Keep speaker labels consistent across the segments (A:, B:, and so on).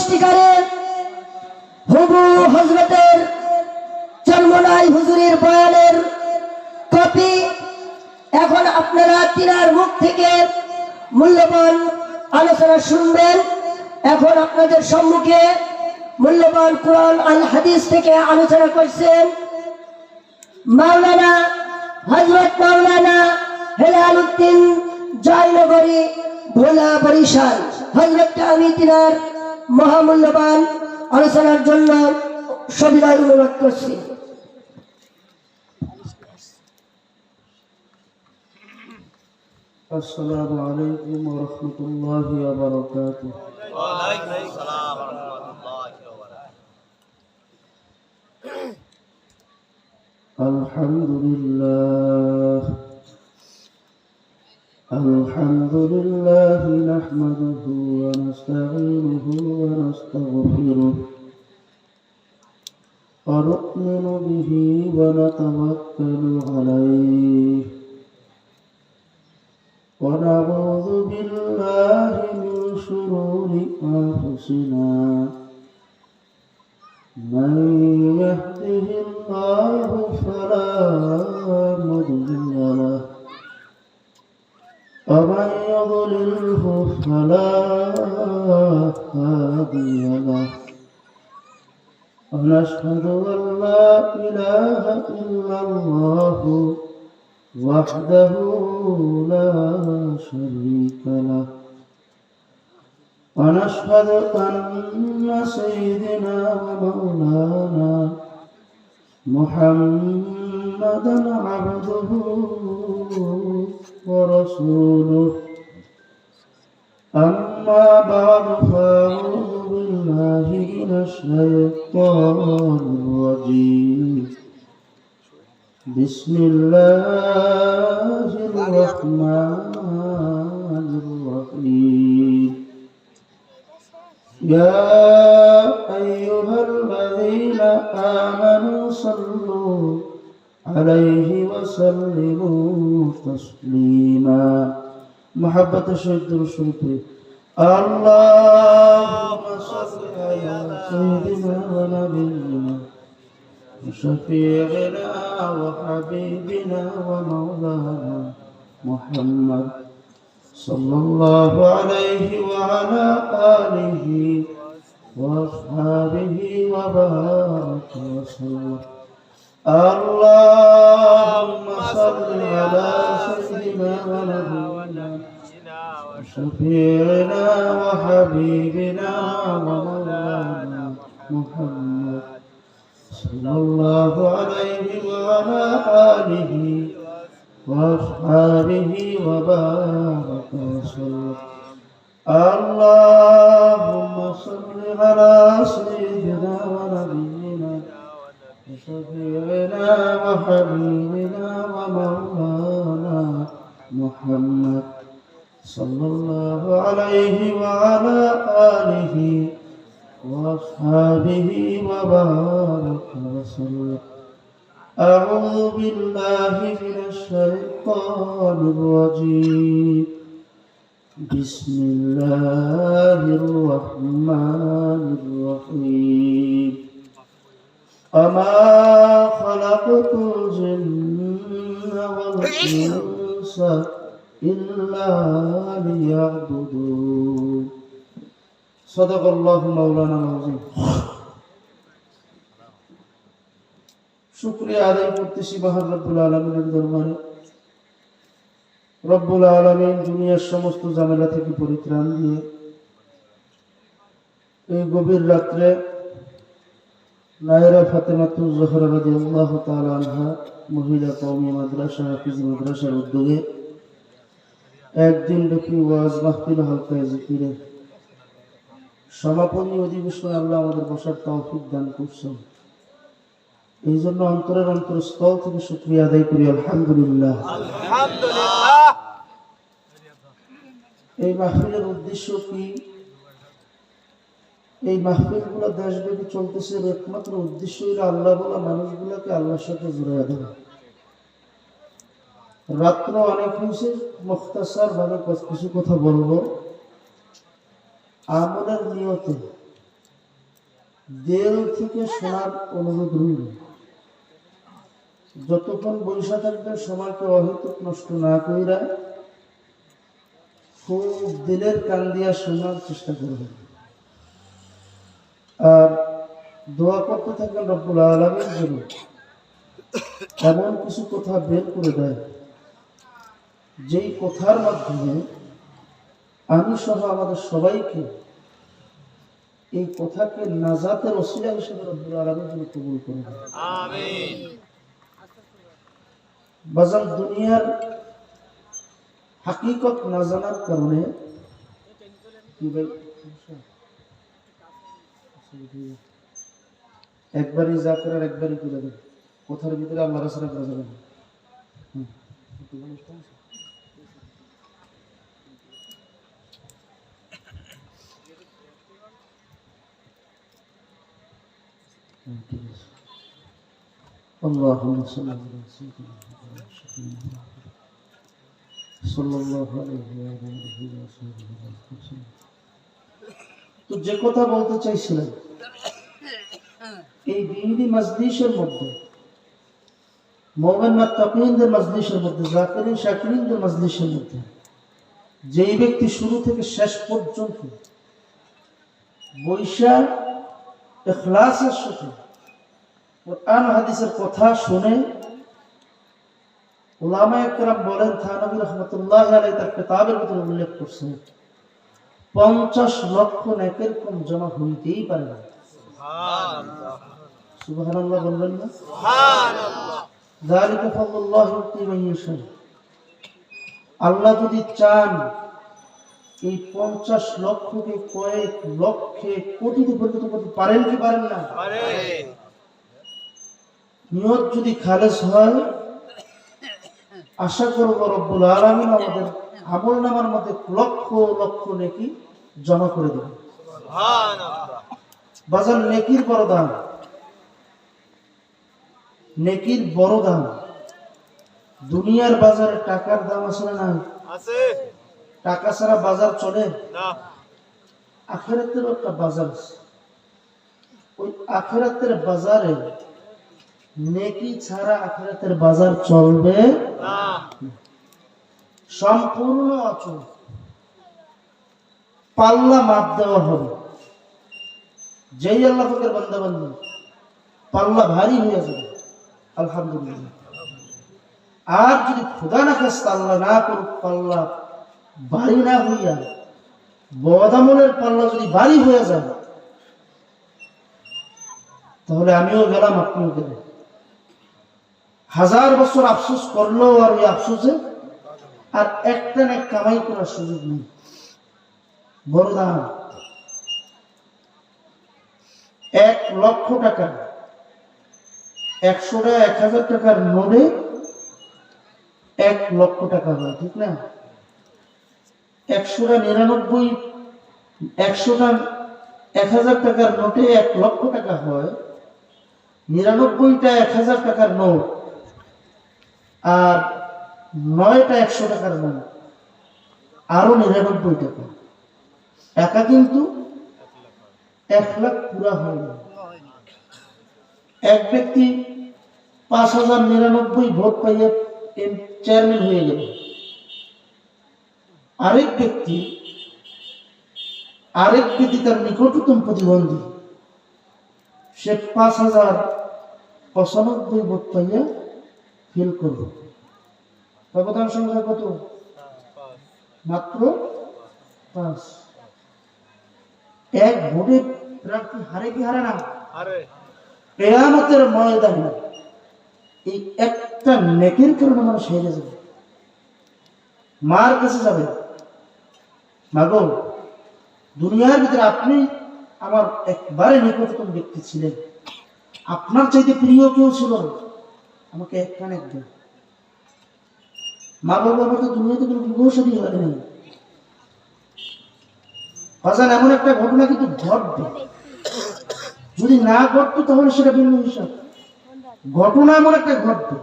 A: সৃষ্টিকারী হুবু হযরতের চরমনাই হুজুরের বয়ানের কপি এখন আপনারা তিনার মুখ থেকে মূল্যবান আলোচনা শুনবেন। এখন আপনাদের সম্মুখে মূল্যবান কোরআন আল হাদিস থেকে আলোচনা করছেন মাওলানা হযরত মাওলানা হেলাল উদ্দিন জয়নগরী ভোলা বরিশাল। হযরতকে আমি তিনার মহামূল্যবান আলোচনার জন্য সবিনয় অনুরোধ করছি।
B: আসসালামু আলাইকুম ওয়া রাহমাতুল্লাহি ওয়া বারাকাতুহু।
C: ওয়া আলাইকুম আসসালাম ওয়া রাহমাতুল্লাহি ওয়া বারাকাতুহু।
B: আলহামদুলিল্লাহ নাহমাদুহু ওয়া নাস্তাঈনুহু ওয়া নাস্তাগফিরুহু ওয়া নু'মিনু বিহি ওয়া নাতাওয়াক্কালু আলাইহি ونعوذ بالله من شرور أنفسنا من يهده الله فلا مضل له ومن يضلله فلا هادي له ونشهد أن لا إله إلا الله وحده لا شريك له ونشهد أن سيدنا ومولانا محمدا عبده ورسوله أما بعد فأعوذ بالله من الشيطان الرجيم بسم الله الرحمن الرحيم يا أيها الذين آمنوا صلوا عليه وسلموا تسليما محبة الشهيد الشريف اللهم صل على سيدنا ونبينا وشفيعنا وحبيبنا ومولانا محمد صلى الله عليه وعلى آله وأصحابه وبارك وسلم اللهم صل على سيدنا ونبينا وشفيعنا وحبيبنا ومولانا محمد صلى الله عليه وعلى آله وأصحابه وبارك وسلم اللهم صل على سيدنا ونبينا وشفيعنا وحبيبنا ومولانا محمد صلى الله عليه وعلى آله وأصحابه وبارك وسلم أعوذ بالله من الشيطان الرجيم بسم الله الرحمن الرحيم وما خلقت الجن والإنس إلا ليعبدون صدق الله مولانا العظيم শুকরিয়া আদায় করতেছি মহান রব্বুল আলামিনের দরবারে। রব্বুল আলামিন দুনিয়ার সমস্ত ঝামেলা থেকে পরিত্রাণ দিয়ে এই গভীর রাত্রে নায়রা ফাতেমাতুজ জোহরা রাদিয়াল্লাহু তাআলা আনহা মহিলা কওমি মাদ্রাসা হাফিজ মাদ্রাসার উদ্যোগে একদিন ব্যাপী ওয়াজ মাহফিল হালকায়ে জিকিরে সমাপনী অধিবেশনে আল্লাহ আমাদের বসার তৌফিক দান করছেন। এই জন্য অন্তরের অন্তরস্থল থেকে শুকরিয়া আদায় করি আলহামদুলিল্লাহ।
C: আলহামদুলিল্লাহ।
B: এই মাহফিলের উদ্দেশ্য কি? এই মাহফিলগুলো দেশব্যাপী চলতেছে, একমাত্র উদ্দেশ্য হলো আল্লাহ বলা মানুষগুলোকে আল্লাহর সাথে জুড়ে দেওয়া। রাত্র অনেক হয়েছে, মুখতাসার ভাবে কিছু কথা বলবো। আমলের নিয়তে দেল থেকে শোনার অনুরোধ রইল। যতক্ষণ বৈশা থাকবেন সময়কে অহেতুক নষ্ট না কইরা খুব দিলের কান দিয়া শোনার চেষ্টা করবেন। আর দোয়া করতে থাকবেন রব্বুল আলামিন যেন এমন কিছু কথা বের করে দেয় যেই কথার মাধ্যমে আমি সহ আমাদের সবাইকে এই কথাকে নাজাতের ওসিলা হিসেবে রব্বুল আলামিন যেন কবুল করে দেয়।
C: আমিন।
B: বাজার দুনিয়ার হাকিকত না জানার কারণে কি ভাই একবারই যা করার একবারই করে দেবে, কথার ভিতরে আল্লাহ রাসূল করা যাবে না। اللهم صل على سيدنا محمد صلى الله عليه وسلم। তো যে কথা বলতে চাইছিলাম, এই দিনী মজলিসের মধ্যে, মুমিন মুত্তাকিনদের মজলিসের মধ্যে, জাকিরিন শাকিরিনদের মজলিসের মধ্যে যেই ব্যক্তি শুরু থেকে শেষ পর্যন্ত বৈশা ইখলাসের সাথে কোরআন হাদিসের কথা শুনে, উলামায়ে কেরাম বলেন, থানবী রাহমাতুল্লাহি আলাইহি তার কিতাবের ভিতরে উল্লেখ করছেন 50 লক্ষ নেকের কম জমা হইতেই পারে না। সুবহানাল্লাহ বলবেন না?
C: সুবহানাল্লাহ।
B: যালিকা ফাদলুল্লাহি ইউতি মান ইয়াশা। আল্লাহ যদি চান এই 50 লক্ষকে কয়েক লক্ষে কোটিতে পরিণত করতে পারেন কি পারেন না?
C: পারেন।
B: নিয়ত যদি খালেস হয়, আশা করব রব্বুল আলামিন আমাদের আমলনামার মধ্যে লক্ষ লক্ষ নেকি জমা করে দেবেন।
C: সুবহানাল্লাহ।
B: বাজার নেকির বড় দাম, নেকির বড় দাম। দুনিয়ার বাজারে টাকার দাম আসলে না,
C: আছে
B: টাকা ছাড়া বাজার চলে
C: না।
B: আখিরাতেরও একটা বাজার আছে। ওই আখিরাতের বাজারে নেকি ছাড়া আখিরাতের বাজার চলবে
C: না।
B: সম্পূর্ণ অচল। পাল্লা মাপ দেওয়া হবে। যেই আল্লাহ পাকের বান্দা বান্দা পাল্লা ভারী হয়ে যাবে, আলহামদুলিল্লাহ। আর যদি খোদা না খাস্তা আল্লাহ না করুক, পাল্লা ভারী না হইয়া বদামলের পাল্লা যদি ভারী হয়ে যায়, তাহলে আমিও গেলাম, আপনিও গেলেন। 1000 বছর আফসোস করলেও আর ওই আফসোসে আর একটা না কামাই করার সুযোগ নেই। বড় দাম। 1 লক্ষ টাকা, 100টা 1000 টাকার নোটে 1 লক্ষ টাকা হয়, ঠিক না? 100টা 1000 টাকার নোটে 1 লক্ষ টাকা হয়। 99টা 1000 টাকার নোট আর 9টা 100 টাকার নোট, আরো 99 টাকা। টাকা কিন্তু 1 লাখ পুরা হয় না। এক ব্যক্তি 5099 ভোট পাইয়া চেয়ারম্যান হয়ে গেল। আরেক ব্যক্তি তার নিকটতম প্রতিদ্বন্দ্বী, সে 5095 ভোট পাইয়া ফেল করল। ব্যবধান সংখ্যা কত? মাত্র 5। এক ভোটে প্রার্থী হারে কি হারে না?
C: আরে
B: কিয়ামতের ময়দানে এই একটা নেকির কারণে মানুষ হেরে যাবে, মার কাছে যাবে। মাগো, দুনিয়ার ভিতরে আপনি আমার একবারে নিকটতম ব্যক্তি ছিলেন, আপনার চাইতে প্রিয় কেউ ছিল না, আমাকে এক কানে দেন। মা বাবা আমার তো দুনিয়াতে কোনো বিবাহ শাদী হয়নি। বাজান এমন একটা ঘটনা কিন্তু ঘটবে, যদি না ঘটতো তাহলে সেটা ভিন্ন হিসাব। ঘটনা এমন একটা ঘটবে।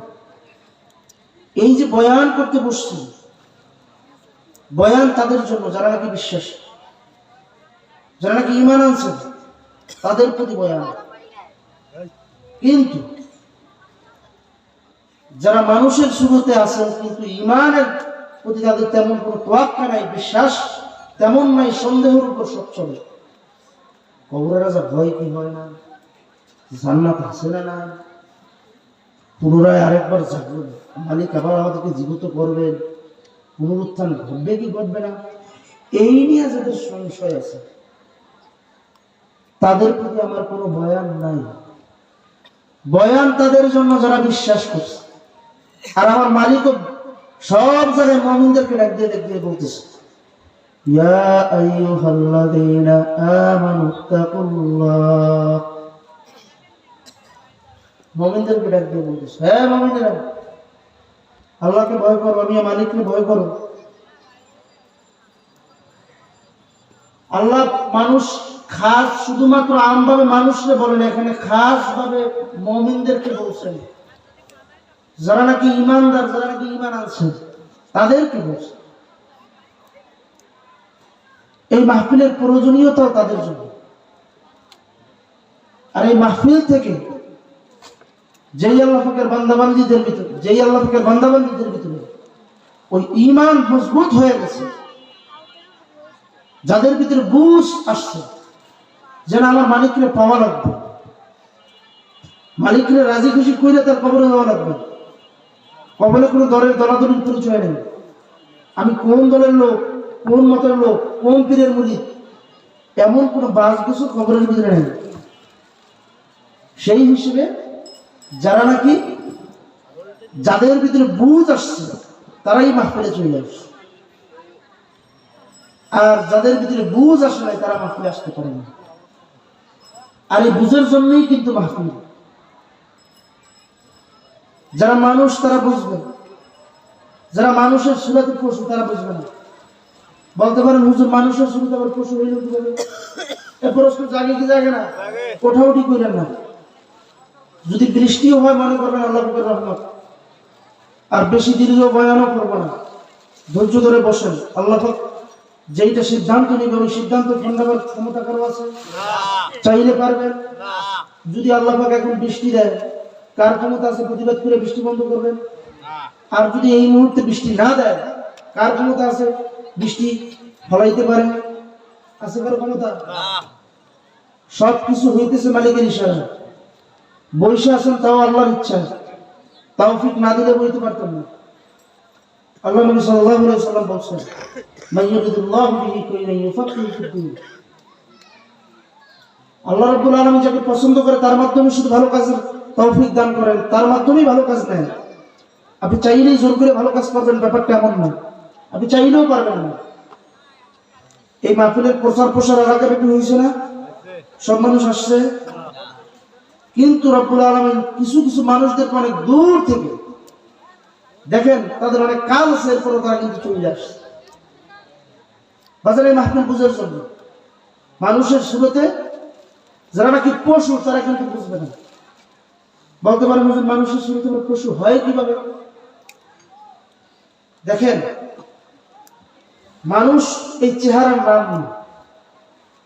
B: এই যে বয়ান করতে বসছি, বয়ান তাদের জন্য যারা নাকি বিশ্বাস, যারা নাকি ঈমান আনছেন, তাদের প্রতি বয়ান। কিন্তু যারা মানুষের শুরুতে আছেন কিন্তু ইমানের প্রতি তাদের তেমন কোনো তোয়াক্কা নাই, বিশ্বাস তেমন নাই, সন্দেহের উপর সব চলে। কবরের রাজা ভয় কি হয় না, জান্নাত আছে না না, পুনরায় আরেকবার জাগবেন, মালিক আবার আমাদেরকে জীবিত করবেন, পুনরুত্থান ঘটবে কি ঘটবে না, এই নিয়ে যাদের সংশয় আছে তাদের প্রতি আমার কোনো বয়ান নাই। বয়ান তাদের জন্য যারা বিশ্বাস করছে। আর আমার মালিকও সব জায়গায় মুমিনদেরকে ডাক দিয়ে বলতেছে, ইয়া আইয়ুহাল্লাযীনা আমানুত্তাকুল্লাহ। মুমিনদেরকে ডাক দিয়ে বলতেছে, হ্যাঁ মুমিনেরা, আল্লাহকে ভয় করো, আমি মালিককে ভয় করো। আল্লাহ মানুষ খাস শুধুমাত্র আমভাবে মানুষকে বলেন, এখানে খাস ভাবে মুমিনদেরকে বলছেন, যারা নাকি ইমানদার, যারা নাকি ইমান আনছে তাদেরকে বলছেন। এই মাহফিলের প্রয়োজনীয়তাও তাদের জন্য। আর এই মাহফিল থেকে যেই আল্লাহ পাকের বান্দাবান্দীদের ভিতরে ওই ঈমান মজবুত হয়ে গেছে, যাদের ভিতরে বুঝ আসছে যেন আমার মালিককে পাওয়া লাগবে, মালিককে রাজি খুশি কইলে তার কবরে যাওয়া লাগবে। কবরে কোনো দলের দলাদলির পরিচয় নেই, আমি কোন দলের লোক, কোন মতের লোক, কোন পীরের মুরিদ, এমন কোন বাস কিছু কবরের ভিতরে নেই। সেই হিসেবে যারা নাকি যাদের ভিতরে বুঝ আসছে তারাই মাহফিলে চলে আসছে, আর যাদের ভিতরে বুঝ আসে নাই তারা মাহফিলে আসতে পারে না। আর এই বুঝের জন্যই কিন্তু মাহফিল। যারা মানুষ তারা বুঝবে, যারা মানুষের সুরাতে পশু তারা বুঝবে না। বলতে পারেন হুজুর মানুষের শুরুতে আবার পশু হইল কিভাবে? এ প্রশ্ন জাগে কি জাগে না? ওঠাউঠি করেন না। যদি বৃষ্টিও হয় মনে করবেন আল্লাহ পাকের রহমত, আর বেশি দীর্ঘ বয়ানও করবো না, ধৈর্য ধরে বসেন। আল্লাহ পাক যেইটা সিদ্ধান্ত নেবে ওই সিদ্ধান্ত খণ্ডাবার ক্ষমতা কারো আছে? চাইলে পারবেন? যদি আল্লাহ পাক এখন বৃষ্টি দেয়, কার ক্ষমতা আছে প্রতিবাদ করে বৃষ্টি বন্ধ করবেন? আর যদি এই মুহূর্তে বৃষ্টি না দেয়, কার ক্ষমতা আছে বৃষ্টি ফলাইতে পারে? আছে কারো ক্ষমতা? সব কিছু হইতেছে মালিকের ইশারা। বইসে আছেন তাও আল্লাহর ইচ্ছা, তাওফিক না দিলে বইতে পারতেন না। আল্লাহ নবী সাল্লাল্লাহু আলাইহি ওয়াসাল্লাম বলেছেন, মাইয়ারিদুল্লাহু বিহি খায়রান ইউফাক্কিহু ফিদ্দীন। আল্লাহ রাব্বুল আলামিন যাকে পছন্দ করে তার মাধ্যমে শুধু ভালো কাজের তৌফিক দান করেন, তার মাধ্যমেই ভালো কাজ নেন। আপনি চাইলেই জোর করে ভালো কাজ করবেন ব্যাপারটা এমন না, আপনি চাইলেও পারবেন না। এই মাহফিলের প্রচার প্রসার এলাকাব্যাপী হয়েছে না, সব মানুষ আসছে, কিন্তু রব্বুল আলামিন কিছু কিছু মানুষদেরকে অনেক দূর থেকে দেখেন, তাদের অনেক কাজ আছে, এরপরও তারা কিন্তু চলে আসছে বাজারে মাহফিল বুঝার জন্য। মানুষের শুরুতে যারা নাকি পশু তারা কিন্তু বুঝবে না। বলতে পারেন মানুষের শুরুতে পশু হয় কিভাবে? দেখেন, মানুষ এই চেহারার নাম নেই।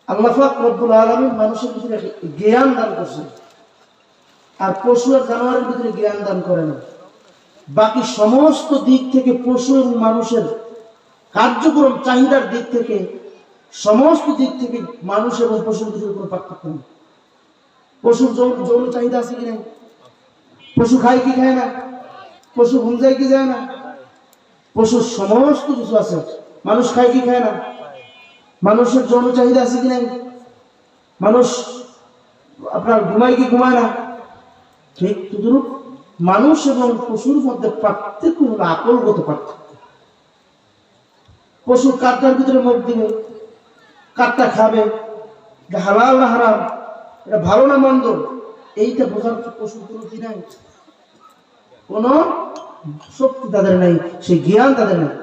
B: আল্লাহ পাক রব্বুল আলামিন মানুষের ভিতরে জ্ঞান দান করছেন, আর পশু আর জানোয়ারের ভিতরে জ্ঞান দান করে না। বাকি সমস্ত দিক থেকে পশু এবং মানুষের কার্যক্রম চাহিদার দিক থেকে, সমস্ত দিক থেকে মানুষ এবং পশুর ভিতরে কোনো পার্থক্য নেই। পশুর যৌন চাহিদা আছে কি নাই? পশু খায় কি খায় না? পশু ঘুম যায় কি যায় না? পশুর সমস্ত কিছু আছে। মানুষ খায় কি খায় না? মানুষের যৌন চাহিদা আছে কি নাই? মানুষ আপনার ঘুমায় কি ঘুমায় না? ঠিক তদ্রূপ মানুষ এবং পশুর মধ্যে পার্থক্য হলো আকলগত পার্থক্য। পশু কাঠটার ভিতরে মুখ দিবে, কাঠটা খাবে, এটা হালাল না হারাম, এটা ভালো না মন্দ, এইটা বোঝার পশুর কোনো কি নাই, কোনো শক্তি তাদের নাই, সেই জ্ঞান তাদের নাই।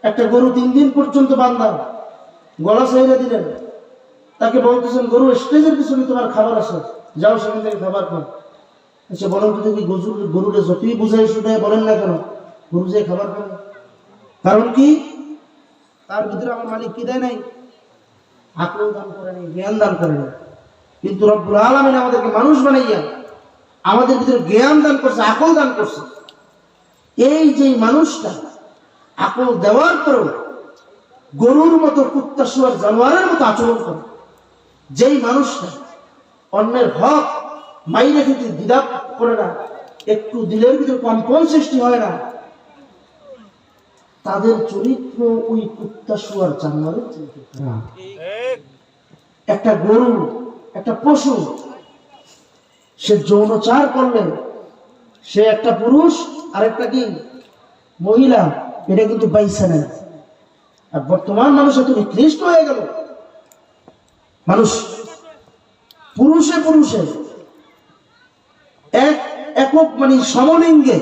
B: একটা গরু 3 দিন পর্যন্ত বান্ধা, গলা ছেড়ে দিলেন, তাকে বলতেছেন গরু স্টেজের পিছনে তোমার খাবার আছে, যাও সেখান থেকে খাবার খাও। আচ্ছা বলেন তো দেখি, গরুরে যতই বুঝাই শুনে বলেন না কেন, গরু যে খাবার খাবে? কারণ কি? তার ভিতরে আমার মালিক কি দেয় নাই? আকল দান করেনি, জ্ঞান দান করেনি। কিন্তু রব্বুল আলামিন আমাদেরকে মানুষ বানাইয়া আমাদের ভিতরে জ্ঞান দান করছে, আকল দান করছে। এই যে মানুষটা আকল দেওয়ার পরেও গরুর মতো, কুত্তা, শুয়ার, জানোয়ারের মতো আচরণ করে, যেই মানুষটা অন্যের হক মাইনে খেতে দ্বিধা করে না, একটু দিলের ভিতরে কম্পন সৃষ্টি হয় না, তাদের চরিত্র ওই কুত্তা, শুয়ার, জানোয়ারের চরিত্র। একটা গরু, একটা পশু, সে যৌনচার করলে সে একটা পুরুষ আর একটা কি মহিলা, এটা কিন্তু বাইসা নেই। আর বর্তমান মানুষ এত নিকৃষ্ট হয়ে গেল, মানুষ পুরুষে পুরুষে একক মানে সমলিঙ্গে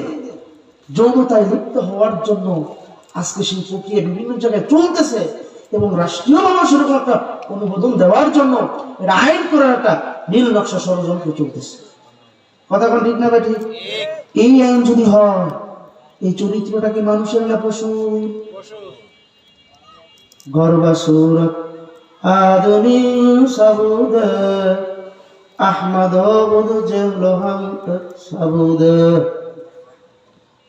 B: যৌনতায় লিপ্ত হওয়ার জন্য আজকে সেই প্রক্রিয়া বিভিন্ন জায়গায় চলতেছে, এবং রাষ্ট্রীয়ভাবে সেরকম একটা অনুমোদন দেওয়ার জন্য এটা আইন করার একটা নীল নকশা ষড়যন্ত্র চলতেছে। কথা কোন ঠিক না বেঠি? এই আইন যদি হয়, এই চরিত্রটা কি মানুষের না পশু? গর্বাসুর আদমি সাবুদ আহমদ বুদ জেলহাম সাবুদ।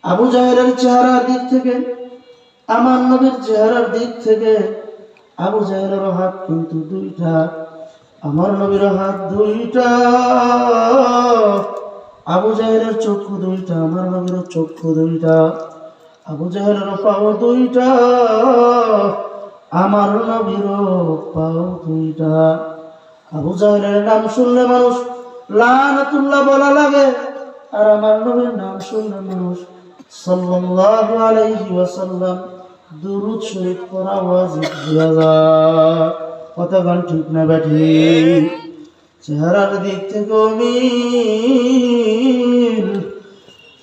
B: আবু জাহেলের চেহারার দিক থেকে, আমার নবীর চেহারার দিক থেকে আবু জাহেলের হাত কিন্তু দুইটা, আমার নবীর হাত দুইটা। আবু জাহেলের চক্ষু দুইটা, আমার নবীর চক্ষু দুইটা। আবু জাহেলের পাও দুইটা, আমার নবীর পাও দুইটা। আবু জাহেলের নাম শুনলে মানুষ লানাতুল্লাহ বলা লাগে, আর আমার নবীর নাম শুনলে মানুষ সাল্লাল্লাহু আলাইহি ওয়াসাল্লাম দুরূদ শরীফ পড়া ওয়াজিব হয়ে যায়। কথা গান ঠিক না বেঠি? চেহারার দিক থেকেও মিল,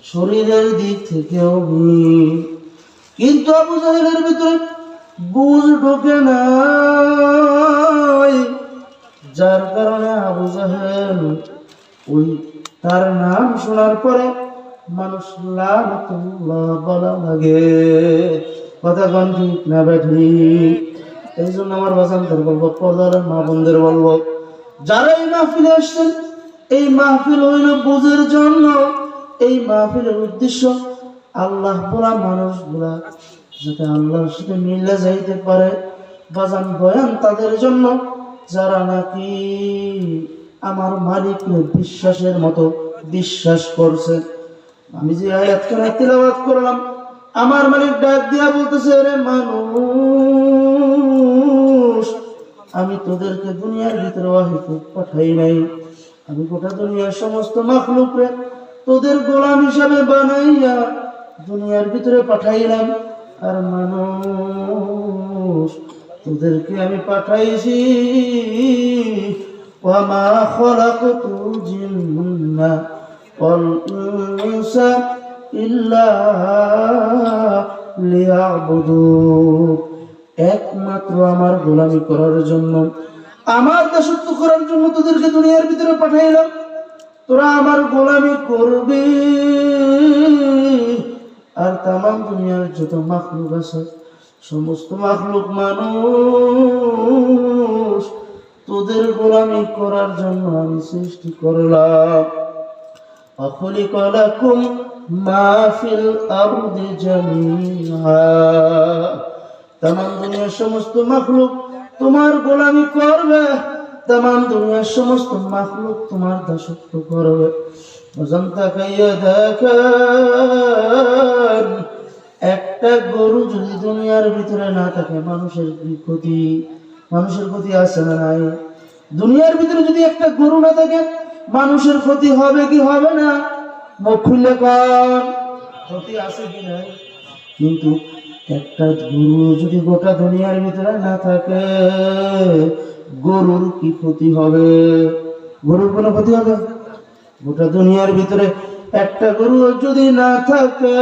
B: শরীরের দিক থেকেও মিল, কিন্তু আবু জাহেলের ভিতরে বুঝ ঢোকে নাই, যার কারণে আবু জাহেল ওই তার নাম শোনার পরে মানুষ লানাতুল্লাহ বলা লাগে। কথা কোন ঠিক না বেঠি? এই জন্য আমার বাসানদের বলবো, পর্দার মা বোনদের বলবো, যারা এই মাহফিলে আসছেন, এই মাহফিল হইল বুঝের জন্য। এই মাহফিলের উদ্দেশ্য আল্লাহ বলা মানুষগুলা যাতে আল্লাহর সাথে মিলে যাইতে পারে। বাজান বয়ান তাদের জন্য যারা নাকি আমার মালিককে বিশ্বাসের মতো বিশ্বাস করছে। আমি যে আয়াতখানা তিলাওয়াত করলাম, আমার মালিক ডাক দিয়া বলতেছে, রে মানুষ, আমি তোদেরকে দুনিয়ার ভিতরে ওয়াহিদ পাঠাই নাই, আমি গোটা দুনিয়ার সমস্ত মাখলুককে তোদের গোলাম হিসাবে বানাইয়া দুনিয়ার ভিতরে পাঠাইলাম। আর মানুষ, তোদেরকে আমি পাঠাইছি ওয়ামা খলাকতুল জিন্না ওয়াল ইনসা ইল্লা লিয়াবুদুন, একমাত্র আমার গোলামি করার জন্য, আমার দাসত্ব করার জন্য তোদেরকে দুনিয়ার ভিতরে পাঠাইলাম। তোরা আমার গোলামি করবি, আর তামাম দুনিয়ার যত মাখলুক আছে, সমস্ত মাখলুক মানুষ তোদের গোলামি করার জন্য আমি সৃষ্টি করলাম। أخلق لكم ما في الأرض جميعا, तमाम দুনিয়ার সমস্ত মাখলুক তোমার গোলামি করবে, तमाम দুনিয়ার সমস্ত মাখলুক তোমার দাসত্ব করবে। অজন্তা খাইয়া দেখেন, একটা গরু যদি দুনিয়ার ভিতরে না থাকে, মানুষের কি ক্ষতি? মানুষের ক্ষতি আছে না নাই? দুনিয়ার ভিতরে যদি একটা গরু না থাকে, মানুষের ক্ষতি হবে কি হবে না? মুখ খুললে কন, ক্ষতি আছে কি নাই? কিন্তু একটা গরু যদি গোটা দুনিয়ার ভিতরে না থাকে, গরুর কি ক্ষতি হবে? গরুর কোনো ক্ষতি হবে? গোটা দুনিয়ার ভিতরে একটা গরু যদি না থাকে,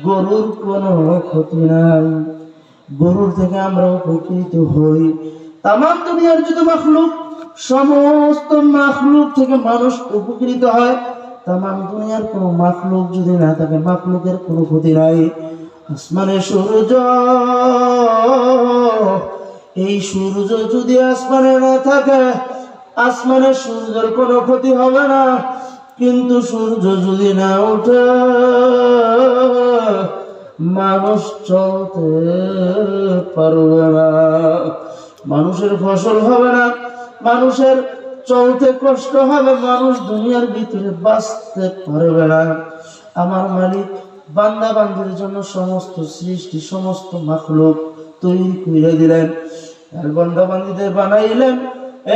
B: গরুর কোনো ক্ষতি নাই। গরুর থেকে আমরা উপকৃত হই। তামাম দুনিয়ার যত মাখলুক, সমস্ত মাখলুক থেকে মানুষ উপকৃত হয়। তামাম দুনিয়ার কোন মাখলুক যদি না থাকে, মাখলুকের কোনো ক্ষতি নাই। আসমানে সূর্য এই সূর্য যদি আসমানে না থাকে, আসমানের সূর্যের কোনো ক্ষতি হবে না, কিন্তু সূর্য যদি না ওঠে মানুষ চলতে পারবে না, মানুষের ফসল হবে না, মানুষের চলতে কষ্ট হবে, মানুষ দুনিয়ার ভিতরে বাঁচতে পারবে না। আমার মালিক বান্দা বান্দির জন্য সমস্ত সৃষ্টি, সমস্ত মাখলুক তৈরি করে দিলেন, আর বান্দা বান্দিদের বানাইলেন।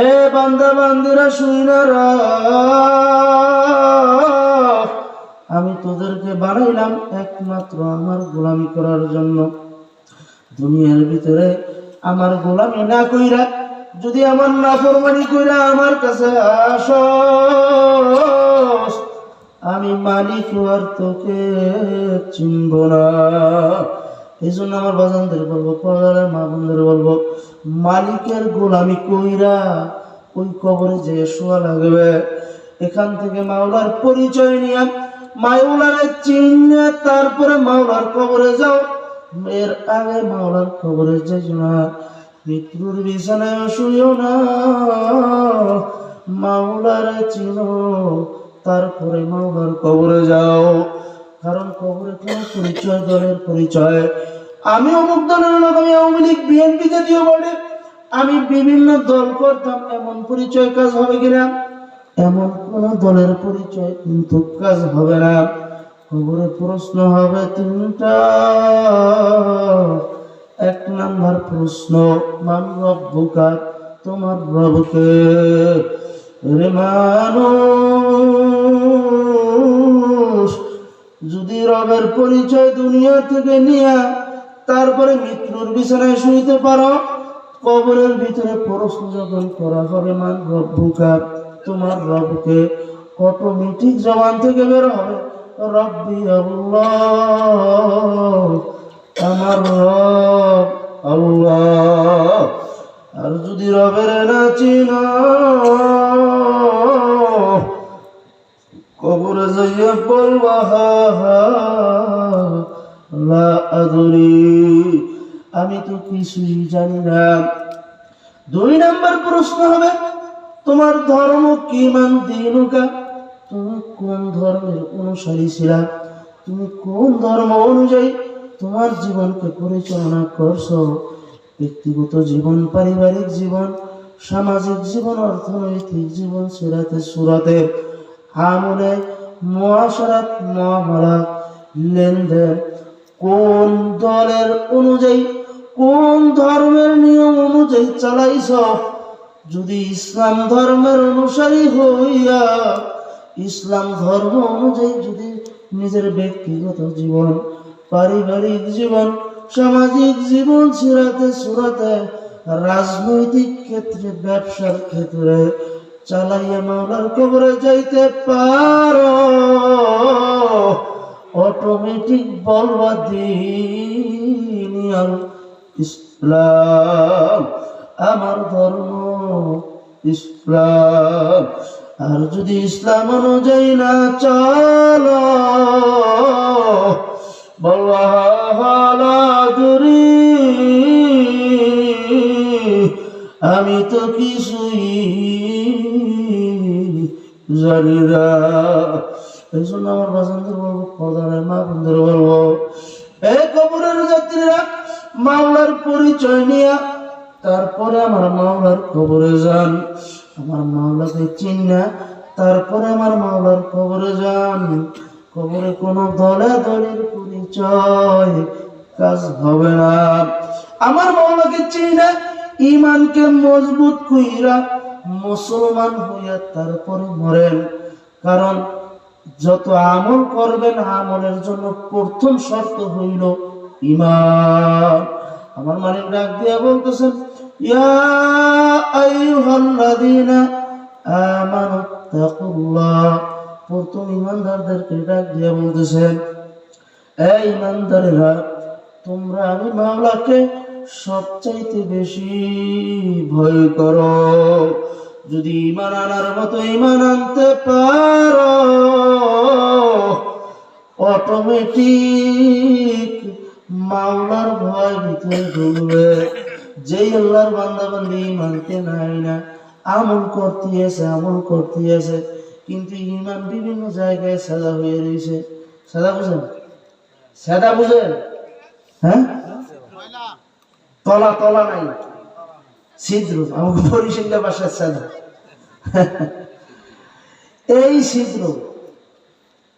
B: এ বান্দা বান্দিরা শুইনা রাখ, আমি তোদেরকে বানাইলাম একমাত্র আমার গোলামি করার জন্য। দুনিয়ার ভিতরে আমার গোলামি না কইরা যদি আমার নাফরমানি কইরা আমার কাছে আসস, আমি মালিক আর তোকে চিনব না। এই জন্য আমার বাজানদের বলবো, পর্দার মা বোনদের বলবো, মালিকের গোলামি কইরা ওই কবরে যে শোয়া লাগবে। এখান থেকে মাওলার পরিচয় নিয়ে মাওলারে চিনে তারপরে মাওলার কবরে যাও। এর আগে মাওলার কবরে যাইও না, মৃত্যুর বিছানায় শুইও না, মাওলারে চিনো তারপরে মাওলার কবরে যাও। কারণ কবরে কোন পরিচয়, দলের পরিচয়, আমি অমুক দলের লোক, আমি আওয়ামী লীগ বিএনপি জাতীয় বলে আমি বিভিন্ন দল করতাম, এমন পরিচয় কাজ হবে কিনা? এমন কোন দলের পরিচয় কিন্তু কাজ হবে না। কবরে প্রশ্ন হবে তিনটা। এক নাম্বার প্রশ্ন, মান রব্বুকা, তোমার রবকে। রে মানুষ, যদি রবের পরিচয় দুনিয়া থেকে নিয়ে তারপরে মৃত্যুর বিছানায় শুইতে পারো, কবরের ভিতরে প্রশ্ন যখন করা হবে মান রব্বুকা, তোমার রবকে, অটোমেটিক জবান থেকে বের হবে রব্বি আল্লাহ, আমার রব আল্লাহ। আর যদি রবের না চিনো, কবরে যাইয়া বলবা লা আদরি, আমি তো কিছুই জানি না। দুই নাম্বার প্রশ্ন হবে তোমার ধর্ম কি, মান দিনুকা, তুমি কোন ধর্মের অনুসারী ছিলা, তুমি কোন ধর্ম অনুযায়ী তোমার জীবনকে পরিচালনা করছো, ব্যক্তিগত জীবন, পারিবারিক জীবন, সামাজিক জীবন, অর্থনৈতিক জীবন, সিরাতে সুরাতে, আমলে, মুআশারাত, মুআমালাত, লেনদেন, কোন দলের অনুযায়ী, কোন ধর্মের নিয়ম অনুযায়ী চালাইছ। যদি ইসলাম ধর্মের অনুসারী হইয়া ইসলাম ধর্ম অনুযায়ী যদি নিজের ব্যক্তিগত জীবন, পারিবারিক জীবন, সামাজিক জীবন, সিরাতে সুরাতে, রাজনৈতিক ক্ষেত্রে, ব্যবসার ক্ষেত্রে চালাইয়া মাওলার কবরে যাইতে পারো, অটোমেটিক বলবা দিন ইসলাম, আমার ধর্ম ইসলাম। আর যদি ইসলাম অনুযায়ী না চলো, বলবা হালাদুরি, আমি তো কিছুই জানি না। এই জন্য আমার বাজানদের বলবো, পর্দার মা বোনদের বলবো, এই কবরের যাত্রীরা মাওলার পরিচয় নিয়ে তারপরে আমার মাওলার কবরে যান। আমার মাওলাকে চিনা তারপরে আমার মাওলার কবরে যান। কবরে কোনো দলে দলের পরিচয় কাজ হবে না। আমার মাওলাকে চিনা, ইমানকে মজবুত কইরা মুসলমান হইয়া তারপরে মরেন। কারণ যত আমল করবেন, আমলের জন্য প্রথম শর্ত হইল ইমান। আমার মালিক ডাক দিয়া বলতেছেন, ইয়া আইয়ুহাল্লাযীনা আমানুত্তাকুল্লাহ, প্রথম ইমানদারদেরকে ডাক দিয়া বলতেছেন, এই ইমানদারেরা, তোমরা আমি মাওলাকে সবচাইতে বেশি ভয় করো। যদি ইমান আনার মতো ইমান আনতে পারো, অটোমেটিক মাওলার ভয় ভিতরে ঢুকবে। যেই আল্লাহর বান্দা বান্দি মানতে নাই না, আমল করতে আছে, কিন্তু ইমান বিভিন্ন জায়গায় সাদা হয়ে রয়েছে। সাদা বুঝেন? সাদা বুঝেন? হ্যাঁ, তলা তলা নাই, ছিদ্র। আমাকে বরিশালের ভাষায় সাদা। এই ছিদ্র,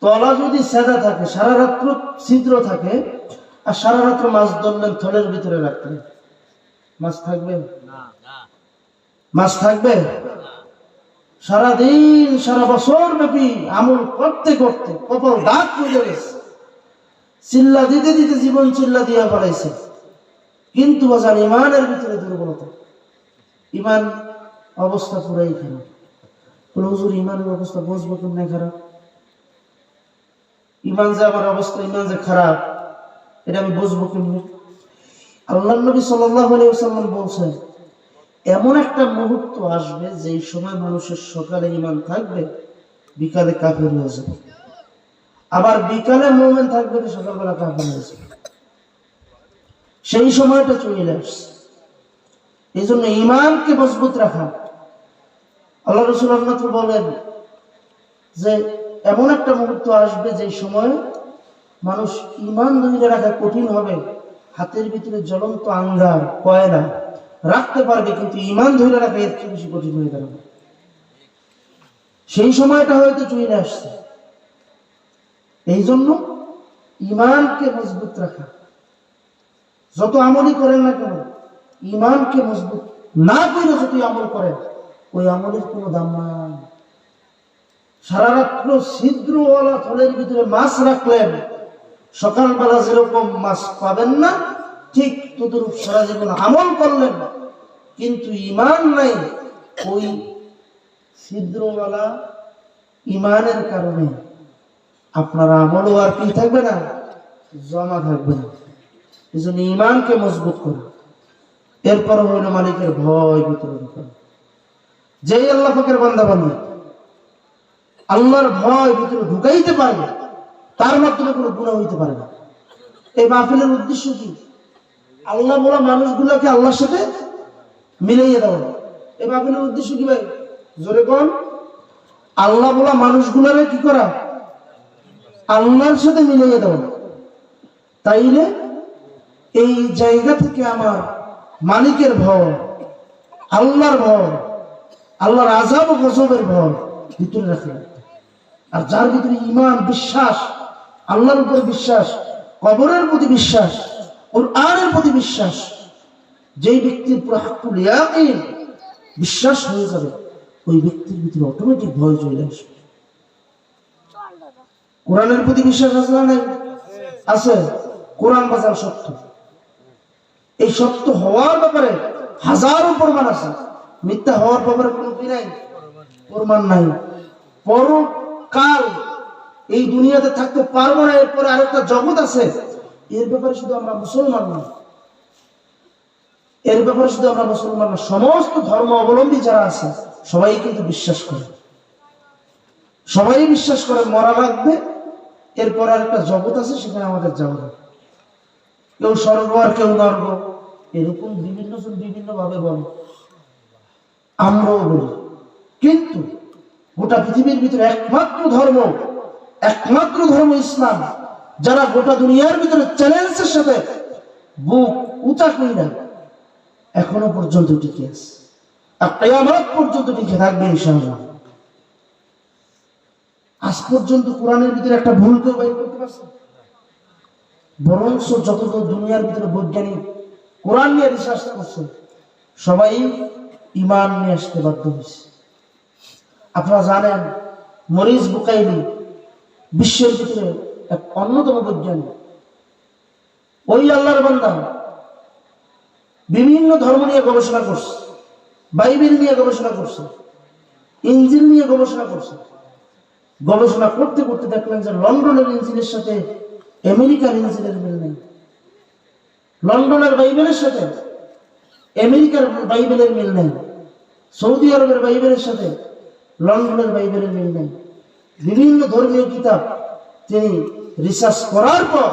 B: তলা যদি সাদা থাকে, সারা রাত্র ছিদ্র থাকে, আর সারা রাত্র মাছ ধরলেন, থলের ভিতরে রাখলেন, মাছ থাকবে? মাছ থাকবে? সারাদিন সারা বছর ব্যাপী আমল করতে করতে কপাল দাগ পড়ে গেছে, চিল্লা দিতে দিতে জীবন চিল্লা দিয়া ফেলাইছে, কিন্তু বাজার ইমানের ভিতরে দুর্বলতা, ইমান অবস্থা পুরাই খারাপ। হুজুর ইমানের অবস্থা বুঝবো কেমন খারাপ? ইমান যে আমার অবস্থা, ইমান যে খারাপ, এটা আমি বুঝবো কেমন? আল্লাহর নবী সাল্লাল্লাহু আলাইহি ওয়াসাল্লাম বলছেন, এমন একটা মুহূর্ত আসবে যেই সময় মানুষের সকালে ইমান থাকবে, বিকালে কাফের হয়ে যাবে, আবার বিকালে মুমিন থাকবে, সকালবেলা কাফের হয়ে যাবে। সেই সময়টা চলে আসছে। এই জন্য ইমানকে মজবুত রাখা। আল্লাহ রাসূল মাত্র বলেন যে এমন একটা মুহূর্ত আসবে যে সময় মানুষ ইমান ধরে রাখা কঠিন হবে। হাতের ভিতরে জ্বলন্ত আঙ্গার, কয়লা রাখতে পারবে, কিন্তু ইমান ধরে রাখা এর চেয়ে বেশি কঠিন হয়ে দাঁড়াবে। সেই সময়টা হয়তো চলে আসছে। এই জন্য ইমানকে মজবুত রাখা, যত আমলই করেন না কেন, ইমানকে মজবুত না করে যদি আমল করেন, ওই আমলের কোনো দাম নাই। সারা রাত্র ছিদ্রওয়ালা থলের ভিতরে মাছ রাখলেন, সকালবেলা যেরকম মাছ পাবেন না, ঠিক তদরূপ সারা জীবন আমল করলেন, কিন্তু ইমান নাই। ওই ছিদ্রওয়ালা ইমানের কারণে আপনার আমলও আর কি থাকবে না, জমা থাকবে না। এই জন্য ইমানকে মজবুত করা। এরপর হইল মালিকের ভয় ভিতরে ঢোকানো। যেই আল্লাহ পাকের বান্দা বান্দা আল্লাহর ভয় ভিতরে ঢুকাইতে পারবে, তার মাধ্যমে কোনো গুনাহ হইতে পারে না। এই মাহফিলের উদ্দেশ্য কি? আল্লাহ বলা মানুষগুলোকে আল্লাহর সাথে মিলাইয়ে দেওয়া। এই মাহফিলের উদ্দেশ্য কি ভাই? জোরে কোন? আল্লাহ বলা মানুষগুলোরে কি করা? আল্লাহর সাথে মিলাইয়ে দেওয়া। তাইলে এই জায়গা থেকে আমার মালিকের ভয়, আল্লাহর ভয়, আল্লাহর আযাব ও গজবের ভয় ভিতরে রাখে। আর যার ভিতরে ঈমান, বিশ্বাস, আল্লাহর উপর বিশ্বাস, কবরের প্রতি বিশ্বাস, কুরআনের প্রতি বিশ্বাস, যেই ব্যক্তির পুরো হাক্কুল ইয়াকিন বিশ্বাস হয়ে যাবে, ওই ব্যক্তির ভিতরে অটোমেটিক ভয় চলে আসবে। কোরআনের প্রতি বিশ্বাস আছে না নাই? আছে। কোরআন বাজার সত্য, এই সত্য হওয়ার ব্যাপারে হাজারো প্রমাণ আছে। মিথ্যা হওয়ার ব্যাপারে কোনো কি নাই? প্রমাণ নাই। পরকাল এই দুনিয়াতে থাকতে পারবো না, এরপরে আরেকটা জগৎ আছে, এর ব্যাপারে শুধু আমরা মুসলমান না, এর ব্যাপারে শুধু আমরা মুসলমান না, সমস্ত ধর্ম অবলম্বী যারা আছে সবাই কিন্তু বিশ্বাস করে। সবাই বিশ্বাস করে মরা লাগবে, এরপর আরেকটা জগৎ আছে, সেখানে আমাদের যাওয়া লাগবে। কেউ স্বর্গ আর কেউ নরক, এরকম বিভিন্ন জন বিভিন্ন ভাবে বলে, আমরাও বলি। কিন্তু গোটা পৃথিবীর ভিতরে একমাত্র ধর্ম ইসলাম, যারা গোটা দুনিয়ার ভিতরে চ্যালেঞ্জের সাথে বুক উঁচা কইরা এখনো পর্যন্ত টিকে আছে, আর কিয়ামত পর্যন্ত টিকে থাকবে ইনশাআল্লাহ। আজ পর্যন্ত কোরআনের ভিতরে একটা ভুল কেউ বাইর করতে পারছে? বরঞ্চ যতগুলো দুনিয়ার ভিতরে বৈজ্ঞানিক কোরআন নিয়ে রিসার্চ করছে, সবাই ঈমান নিয়ে আসতে বাধ্য হয়েছে। আপনারা জানেন, মরিস বুকাইলি বিশ্বের ভিতরে এক অন্যতম বৈজ্ঞানিক। ওই আল্লাহর বান্দা বিভিন্ন ধর্ম নিয়ে গবেষণা করছে, বাইবেল নিয়ে গবেষণা করছে, ইনজিল নিয়ে গবেষণা করছে। গবেষণা করতে করতে দেখলেন যে লন্ডনের ইনজিলের সাথে আমেরিকার ইনজিলের মিল নেই, লন্ডনের বাইবেলের সাথে আমেরিকার বাইবেলের মিল নেই, সৌদি আরবের বাইবেলের সাথে লন্ডনের বাইবেলের মিল নেই। বিভিন্ন ধর্মীয় কিতাব তিনি রিসার্চ করার পর